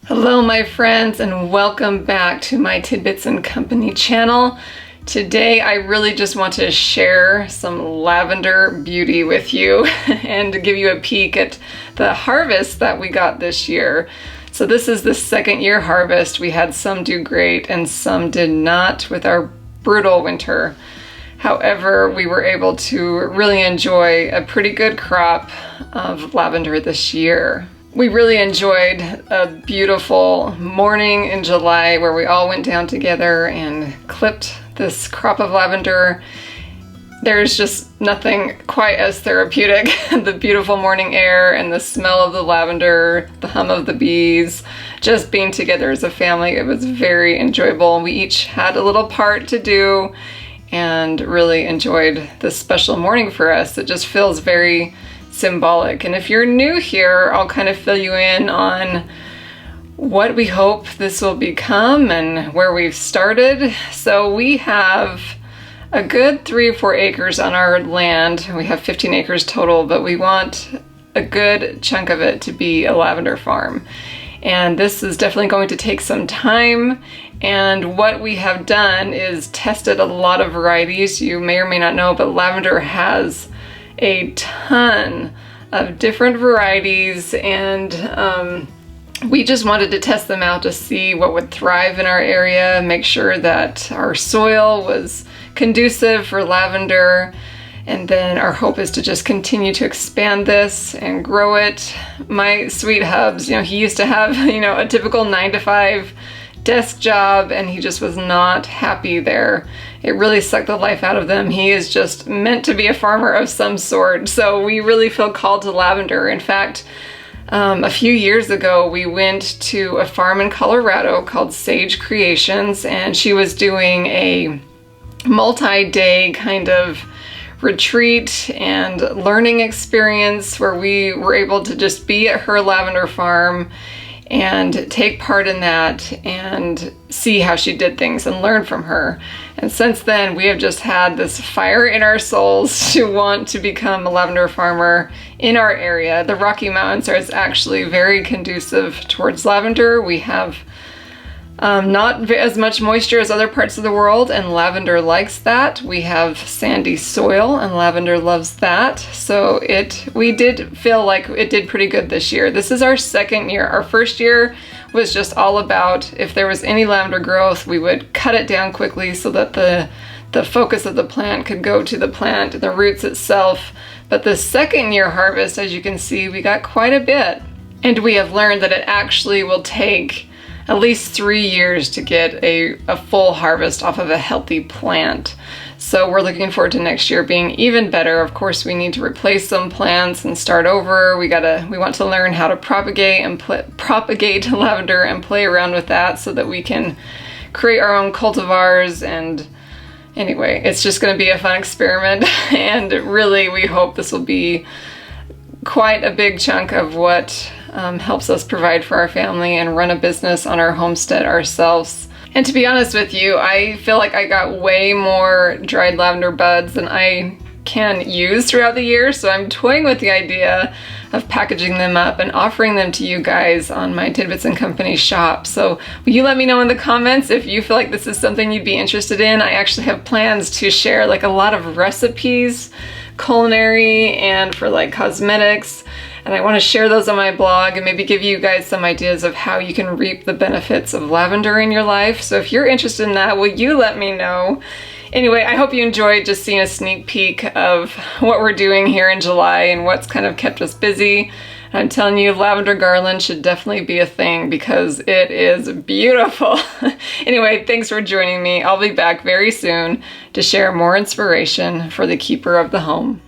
Hello my friends, and welcome back to my Tidbits and Company channel. Today I really just want to share some lavender beauty with you and to give you a peek at the harvest that we got this year. So this is the second year harvest. We had some do great and some did not with our brutal winter. However, we were able to really enjoy a pretty good crop of lavender this year. We really enjoyed a beautiful morning in July where we all went down together and clipped this crop of lavender. There's just nothing quite as therapeutic. The beautiful morning air and the smell of the lavender, the hum of the bees, just being together as a family. It was very enjoyable. We each had a little part to do and really enjoyed this special morning for us. It just feels very symbolic. And if you're new here, I'll kind of fill you in on what we hope this will become and where we've started. So we have a good 3 or 4 acres on our land. We have 15 acres total, but we want a good chunk of it to be a lavender farm. And this is definitely going to take some time. And what we have done is tested a lot of varieties. You may or may not know, but lavender has a ton of different varieties, and we just wanted to test them out to see what would thrive in our area, make sure that our soil was conducive for lavender, and then our hope is to just continue to expand this and grow it. My sweet Hubs, he used to have, a typical 9-to-5 desk job, and he just was not happy there. It really sucked the life out of them. He is just meant to be a farmer of some sort. So we really feel called to lavender. In fact, a few years ago, we went to a farm in Colorado called Sage Creations, and she was doing a multi-day kind of retreat and learning experience where we were able to just be at her lavender farm and take part in that and see how she did things and learn from her. And since then, we have just had this fire in our souls to want to become a lavender farmer in our area. The Rocky Mountains are actually very conducive towards lavender. We have not as much moisture as other parts of the world, and lavender likes that. We have sandy soil, and lavender loves that. So we did feel like it did pretty good this year. This is our second year. Our first year was just all about if there was any lavender growth, we would cut it down quickly so that the focus of the plant could go to the plant, the roots itself. But the second year harvest, as you can see, we got quite a bit. And we have learned that it actually will take at least 3 years to get a full harvest off of a healthy plant. So we're looking forward to next year being even better. Of course, we need to replace some plants and start over. We want to learn how to propagate lavender and play around with that so that we can create our own cultivars. And anyway, it's just going to be a fun experiment. And really, we hope this will be quite a big chunk of what helps us provide for our family and run a business on our homestead ourselves. And to be honest with you, I feel like I got way more dried lavender buds than I can use throughout the year, so I'm toying with the idea of packaging them up and offering them to you guys on my Tidbits and Company shop. So will you let me know in the comments if you feel like this is something you'd be interested in? I actually have plans to share like a lot of recipes, culinary and for like cosmetics, and I want to share those on my blog and maybe give you guys some ideas of how you can reap the benefits of lavender in your life. So if you're interested in that, will you let me know? Anyway, I hope you enjoyed just seeing a sneak peek of what we're doing here in July and what's kind of kept us busy. I'm telling you, lavender garland should definitely be a thing because it is beautiful. Anyway, thanks for joining me. I'll be back very soon to share more inspiration for the keeper of the home.